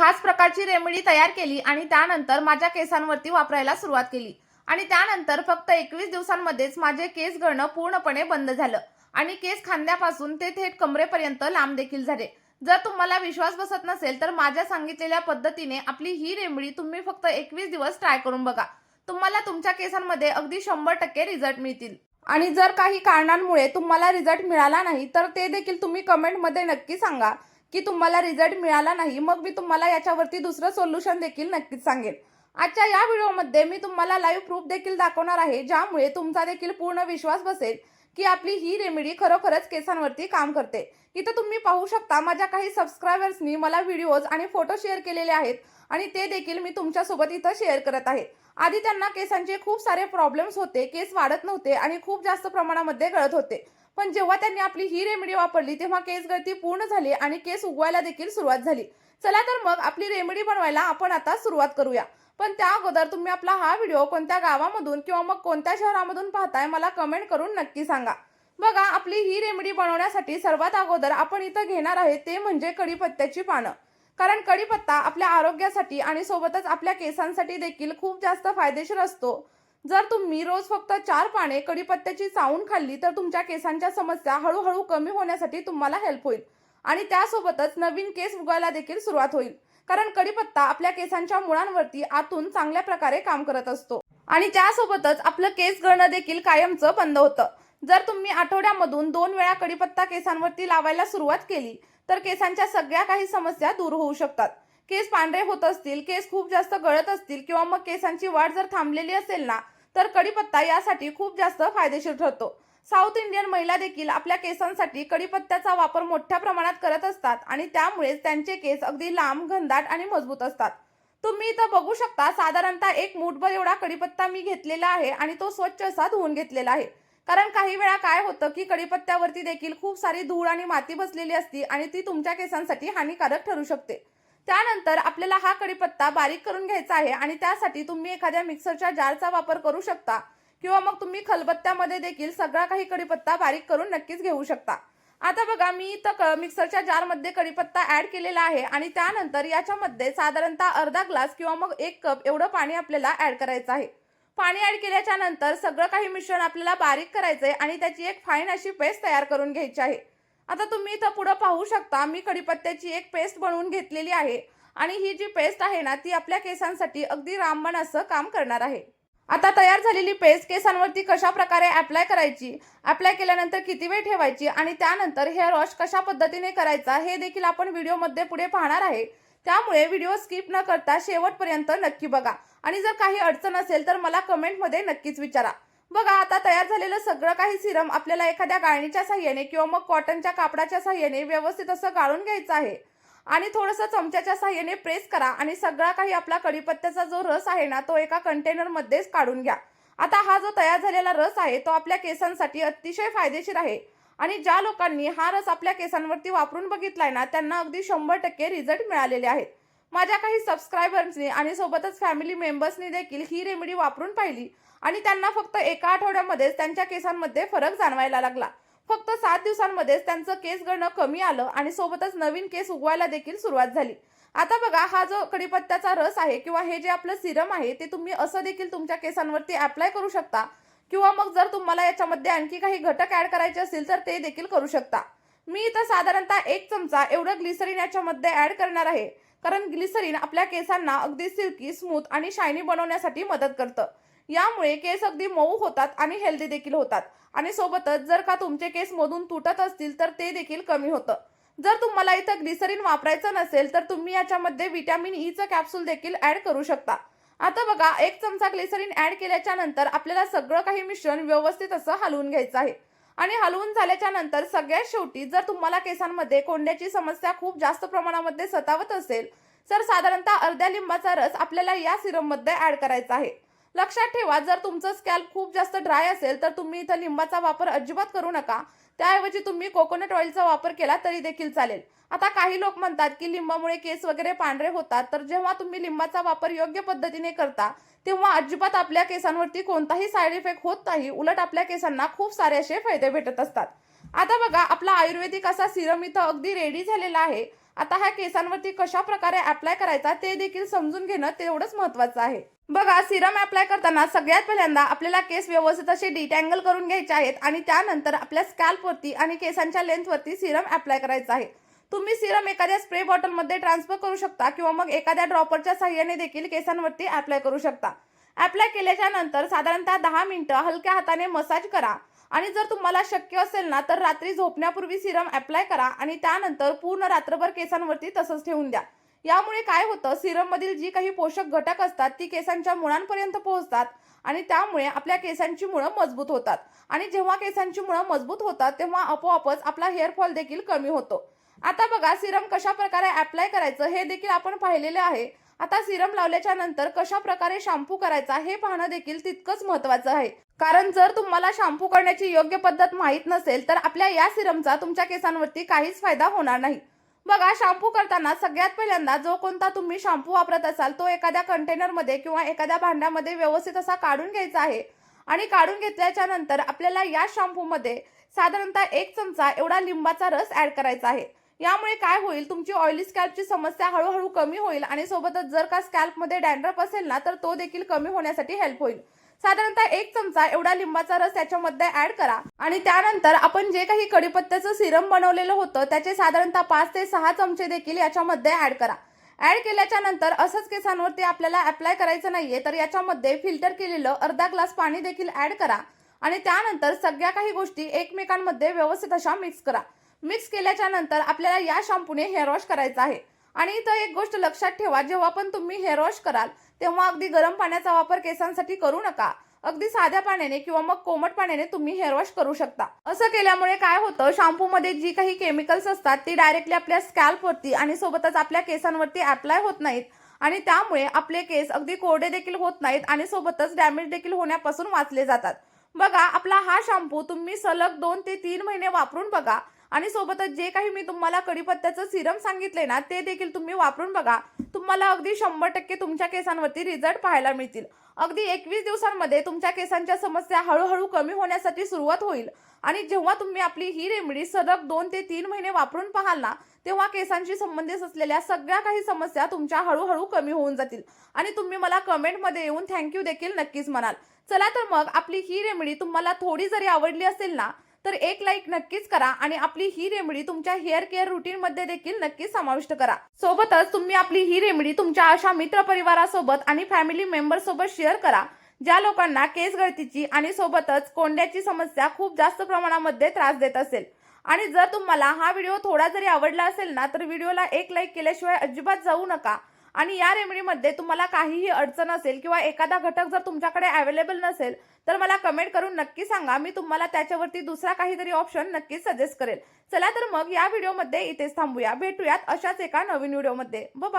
खास प्रकारची रेमेडी तयार केली आणि त्यानंतर माझ्या केसांवरती वापरायला सुरुवात केली आणि त्यानंतर फक्त 21 दिवसांमध्येच माझे केस गळणं पूर्णपणे बंद झालं आणि केस खांद्यापासून ते थेट कमरेपर्यंत लांब देखील झाले। जर तुम्हाला विश्वास बसत नसेल तर माझ्या सांगितलेल्या पद्धतीने आपली ही रेमेडी तुम्ही फक्त 21 दिवस ट्राय करून बघा। तुम्हाला तुमच्या केसांमध्ये अगदी 100% रिझल्ट मिळतील। आणि जर काही कारणांमुळे तुम्हाला रिझल्ट मिळाला नाही तर ते देखील तुम्ही कमेंटमध्ये नक्की सांगा की तुम्हाला रिझल्ट मिळाला नाही, मग मी तुम्हाला याच्यावरती दुसरं सोल्युशन देखील नक्कीच सांगेन। आजच्या या व्हिडिओमध्ये मी तुम्हाला लाईव्ह प्रूफ देखील दाखवणार आहे, ज्यामुळे तुमचा देखील पूर्ण विश्वास बसेल की आपली ही रेमेडी खरोखरच केसांवरती काम करते। इथं तुम्ही पाहू शकता माझ्या काही सबस्क्रायबर्सनी मला व्हिडिओज आणि फोटो शेअर केलेले आहेत आणि ते देखील मी तुमच्यासोबत इथं शेअर करत आहे। आधी त्यांना केसांचे खूप सारे प्रॉब्लेम्स होते, केस वाढत नव्हते आणि खूप जास्त प्रमाणामध्ये गळत होते, पण जेव्हा त्यांनी आपली ही रेमेडी वापरली तेव्हा केस गळती पूर्ण झाली आणि केस उगवायला देखील सुरुवात झाली। चला तर मग आपली रेमेडी बनवायला आपण आता सुरुवात करूया। पण त्या अगोदर तुम्ही आपला हा व्हिडिओ कोणत्या गावामधून किंवा मग कोणत्या शहरामधून पाहताय मला कमेंट करून नक्की सांगा। बघा, आपली ही रेमेडी बनवण्यासाठी सर्वात अगोदर आपण इथं घेणार आहे ते म्हणजे कढीपत्त्याची पानं। कारण कढीपत्ता आपल्या आरोग्यासाठी आणि सोबतच आपल्या केसांसाठी देखील खूप जास्त फायदेशीर असतो। जर तुम्ही रोज फक्त 4 पाने कढीपत्त्याची चावून खाल्ली तर तुमच्या केसांच्या समस्या हळूहळू कमी होण्यासाठी तुम्हाला हेल्प होईल आणि त्यासोबतच नवीन केस उगवायला देखील सुरुवात होईल। कारण कढीपत्ता आपल्या केसांच्या मुळांवरती आतून चांगल्या प्रकारे काम करत असतो आणि त्यासोबतच आपलं केस गळणं देखील कायमचं बंद होतं। जर तुम्ही आठवड्यामधून 2 वेळा कढीपत्ता केसांवरती लावायला सुरुवात केली तर केसांच्या सगळ्या काही समस्या दूर होऊ शकतात। केस पांढरे होत असतील, केस खूप जास्त गळत असतील किंवा मग केसांची वाढ जर थांबलेली असेल ना, तर कढीपत्ता यासाठी खूप जास्त फायदेशीर ठरतो। साऊथ इंडियन महिला देखील आपल्या केसांसाठी कढीपत्त्याचा वापर मोठ्या प्रमाणात करत असतात आणि त्यामुळेच त्यांचे केस अगदी लांब, घनदाट आणि मजबूत असतात। तुम्ही इथं बघू शकता साधारणतः 1 मूठभर एवढा कढीपत्ता मी घेतलेला आहे आणि तो स्वच्छ असा धुवून घेतलेला आहे। कारण काही वेळा काय होतं की कढीपत्त्यावरती देखील खूप सारी धूळ आणि माती बसलेली असते आणि ती तुमच्या केसांसाठी हानिकारक ठरू शकते। त्यानंतर आपल्याला हा कढीपत्ता बारीक करून घ्यायचा आहे आणि त्यासाठी तुम्ही एखाद्या मिक्सरच्या जारचा वापर करू शकता किंवा मग तुम्ही खलबत्त्यामध्ये देखील सगळा काही कढीपत्ता बारीक करून नक्कीच घेऊ शकता। आता बघा, मी इथं मिक्सरच्या जारमध्ये कढीपत्ता ऍड केलेला आहे आणि त्यानंतर याच्यामध्ये साधारणतः अर्धा ग्लास किंवा मग 1 कप एवढं पाणी आपल्याला ऍड करायचं आहे। पाणी ऍड केल्याच्या नंतर सगळं काही मिश्रण आपल्याला बारीक करायचंय आणि त्याची एक फाईन अशी पेस्ट तयार करून घ्यायची आहे। आता तुम्ही इथं पुढे पाहू शकता मी कढीपत्त्याची एक पेस्ट बनवून घेतलेली आहे आणि ही जी पेस्ट आहे ना, ती आपल्या केसांसाठी अगदी रामबाण असं काम करणार आहे। आता तयार झालेली पेस्ट केसांवरती कशा प्रकारे अप्लाय करायची, अप्लाय केल्यानंतर किती वेळ ठेवायची आणि त्यानंतर हेअर वॉश कशा पद्धतीने करायचा हे देखील आपण व्हिडिओमध्ये पुढे पाहणार आहे। त्यामुळे व्हिडिओ स्किप न करता शेवटपर्यंत नक्की बघा आणि जर काही अडचण असेल तर मला कमेंटमध्ये नक्कीच विचारा। बघा, आता तयार झालेलं सगळं काही सिरम आपल्याला एखाद्या गाळणीच्या साहाय्याने किंवा मग कॉटनच्या कापडाच्या साहाय्याने व्यवस्थित असं गाळून घ्यायचं आहे आणि थोडंसं चमच्याच्या साहाय्याने प्रेस करा आणि सगळा काही आपला कढीपत्त्याचा जो रस आहे ना, तो एका कंटेनरमध्येच काढून घ्या। आता हा जो तयार झालेला रस आहे तो आपल्या केसांसाठी अतिशय फायदेशीर आहे आणि ज्या लोकांनी हा रस आपल्या केसांवरती वापरून बघितलाय ना, त्यांना अगदी 100% रिझल्ट मिळालेले आहेत। माझ्या काही सबस्क्रायबर्सनी आणि सोबतच फॅमिली मेंबर्सनी देखील ही रेमेडी वापरून पाहिली आणि त्यांना फक्त एका आठवड्यामध्येच त्यांच्या केसांमध्ये फरक जाणवायला लागला। फक्त 7 दिवसांमध्येच त्यांचं केस गळणं कमी आलं आणि सोबतच नवीन केस उगवायला देखील सुरुवात झाली। आता बघा, हा जो कढीपत्त्याचा रस आहे किंवा हे जे आपलं सिरम आहे ते तुम्ही असं देखील तुमच्या केसांवरती अप्लाय करू शकता किंवा मग जर तुम्हाला याच्यामध्ये आणखी काही घटक ऍड करायचे असतील तर ते देखील करू शकता। मी इथं साधारणतः 1 चमचा एवढं ग्लिसरीन याच्यामध्ये ऍड करणार आहे, कारण ग्लिसरीन आपल्या केसांना अगदी सिल्की, स्मूथ आणि शायनी बनवण्यासाठी मदत करतं। यामुळे केस अगदी मऊ होतात आणि हेल्दी देखील होतात आणि सोबतच जर का तुमचे केस मधून तुटत असतील तर ते देखील कमी होतं। जर तुम्हाला इथं ग्लिसरीन वापरायचं नसेल तर तुम्ही याच्यामध्ये व्हिटॅमिन ई चं कॅप्सूल देखील ऍड करू शकता। आता बघा, 1 चमचा ग्लिसरीन ऍड केल्याच्या नंतर आपल्याला सगळं काही मिश्रण व्यवस्थित असं हलवून घ्यायचं आहे आणि हलवून झाल्याच्या नंतर सगळ्यात शेवटी जर तुम्हाला केसांमध्ये कोंड्याची समस्या खूप जास्त प्रमाणामध्ये सतावत असेल तर साधारणतः अर्ध्या लिंबाचा रस आपल्याला या सिरम मध्ये ऍड करायचा आहे। लक्षात ठेवा, जर तुमचं स्कॅल्प खूप जास्त ड्राय असेल तर तुम्ही इथं लिंबाचा वापर अजिबात करू नका, त्याऐवजी तुम्ही कोकोनट ऑइलचा वापर केला तरी देखील चालेल। आता काही लोक म्हणतात की लिंबामुळे केस वगैरे पांढरे होतात, तर जेव्हा तुम्ही लिंबाचा वापर योग्य पद्धतीने करता तेव्हा अजिबात आपल्या केसांवरती कोणताही साइड इफेक्ट होत नाही, उलट आपल्या केसांना खूप सारे असे फायदे भेटत असतात। आता बघा, आपला आयुर्वेदिक असा सिरम इथं अगदी रेडी झालेला आहे आता ह्या केसांवरती कशा प्रकारे अप्लाय करायचा ते देखील समजून घेणं तेवढंच महत्त्वाचं आहे. बघा, सिरम अप्लाय करताना सगळ्यात पहिल्यांदा आपल्याला केस व्यवस्थित असे डिटँगल करून घ्यायचे आहेत आणि त्यानंतर आपल्या स्कॅल्पवरती आणि केसांच्या लेंथवरती सिरम अप्लाय करायचा आहे. तुम्ही सिरम एखाद्या स्प्रे बॉटलमध्ये ट्रान्सफर करू शकता किंवा मग एखाद्या ड्रॉपरच्या साहाय्याने देखील केसांवरती अप्लाय करू शकता. अप्लाय केल्याच्या नंतर साधारणतः 10 मिनिटं हलक्या हाताने मसाज करा आणि जर तुम्हाला शक्य असेल ना तर रात्री झोपण्यापूर्वी सिरम अप्लाय करा आणि त्यानंतर पूर्ण रात्रभर केसांवरती तसंच ठेवून द्या. यामुळे काय होतं, सिरम मधील जी काही पोषक घटक असतात ती केसांच्या मुळांपर्यंत पोहोचतात आणि त्यामुळे आपल्या केसांची मुळं मजबूत होतात आणि जेव्हा केसांची मुळं मजबूत होतात तेव्हा आपोआपच आपला हेअर फॉल देखील कमी होतो. आता बघा, सिरम कशा प्रकारे अप्लाय करायचं हे देखील आपण पाहिलेले आहे. आता सिरम लावल्याच्या नंतर कशा प्रकारे शॅम्पू करायचा हे पाहणं देखील तितकंच महत्त्वाचं आहे. कारण जर तुम्हाला शॅम्पू करण्याची योग्य पद्धत माहीत नसेल तर आपल्या या सिरमचा तुमच्या केसांवरती काहीच फायदा होणार नाही. बघा, शॅम्पू करताना सगळ्यात पहिल्यांदा जो कोणता तुम्ही शॅम्पू वापरत असाल तो एखाद्या कंटेनरमध्ये किंवा एखाद्या भांड्यामध्ये व्यवस्थित असा काढून घ्यायचा आहे आणि काढून घेतल्याच्या नंतर आपल्याला या शॅम्पूमध्ये साधारणतः 1 चमचा एवढा लिंबाचा रस ऍड करायचा आहे. यामुळे काय होईल, तुमची ऑइली स्कॅल्पची समस्या हळूहळू कमी होईल आणि सोबतच जर का स्कॅल्पमध्ये डॅन्ड्रफ असेल ना तर तो देखील कमी होण्यासाठी हेल्प होईल. साधारणतः 1 चमचा एवढा लिंबाचा रस याच्यामध्ये ऍड करा आणि त्यानंतर आपण जे काही कढीपत्त्याचं सिरम बनवलेलं होतं त्याचे साधारणतः 5 ते 6 चमचे देखील याच्यामध्ये ऍड करा. ऍड केल्याच्या नंतर असंच केसांवरती आपल्याला अप्लाय करायचं नाहीये तर याच्यामध्ये फिल्टर केलेलं अर्धा ग्लास पाणी देखील ऍड करा आणि त्यानंतर सगळ्या काही गोष्टी एकमेकांमध्ये व्यवस्थित अशा मिक्स करा. मिक्स केल्याच्या नंतर आपल्याला या शॅम्पूने हेअर वॉश करायचा आहे. आणि इथं एक गोष्ट लक्षात ठेवा, जेव्हा पण तुम्ही हेअर वॉश कराल तेव्हा अगदी गरम पाण्याचा वापर केसांसाठी करू नका. अगदी साध्या पाण्याने किंवा मग कोमट पाण्याने तुम्ही हेअर वॉश करू शकता. असं केल्यामुळे काय होतं, शॅम्पूमध्ये जी काही केमिकल्स असतात ती डायरेक्टली आपल्या स्कॅल्पवरती आणि सोबतच आपल्या केसांवरती अप्लाय होत नाहीत आणि त्यामुळे आपले केस अगदी कोरडे देखील होत नाहीत आणि सोबतच डॅमेज देखील होण्यापासून वाचले जातात. बघा, आपला हा शॅम्पू तुम्ही सलग 2 ते 3 महिने वापरून बघा आणि सोबतच जे काही मी तुम्हाला कढीपत्त्याचं सिरम सांगितले ना ते देखील तुम्ही वापरून बघा. तुम्हाला अगदी 100% तुमच्या केसांवरती रिझल्ट पाहायला मिळतील. अगदी 21 दिवसांमध्ये तुमच्या केसांच्या समस्या हळूहळू कमी होण्यासाठी सुरुवात होईल आणि जेव्हा तुम्ही आपली ही रेमेडी सलग 2 ते 3 महिने वापरून पाहाल ना तेव्हा केसांशी संबंधित असलेल्या सगळ्या काही समस्या तुमच्या हळूहळू कमी होऊन जातील आणि तुम्ही मला कमेंटमध्ये येऊन थँक्यू देखील नक्कीच म्हणाल. चला तर मग, आपली ही रेमेडी तुम्हाला थोडी जरी आवडली असेल ना तर एक लाईक नक्कीच करा आणि आपली ही रेमेडी तुमच्या हेअर केअर रुटीन मध्ये देखील नक्कीच समाविष्ट करा. सोबतच तुम्ही आपली ही रेमेडी तुमच्या अशा मित्रपरिवारासोबत आणि फॅमिली मेंबर सोबत शेअर करा ज्या लोकांना केस गळतीची आणि सोबतच कोंड्याची समस्या खूप जास्त प्रमाणामध्ये त्रास देत असेल. आणि जर तुम्हाला हा व्हिडिओ थोडा जरी आवडला असेल ना तर व्हिडिओला एक लाईक केल्याशिवाय अजिबात जाऊ नका. आणि या रेमेडीमध्ये तुम्हाला काहीही अडचण असेल किंवा एखादा घटक जर तुमच्याकडे अवेलेबल नसेल तर मला कमेंट करून नक्की सांगा. मी तुम्हाला त्याच्यावरती दुसरा काहीतरी ऑप्शन नक्कीच सजेस्ट करेल. चला तर मग या व्हिडिओमध्ये इथेच थांबूया. भेटूयात अशाच एका नवीन व्हिडिओमध्ये. बाय.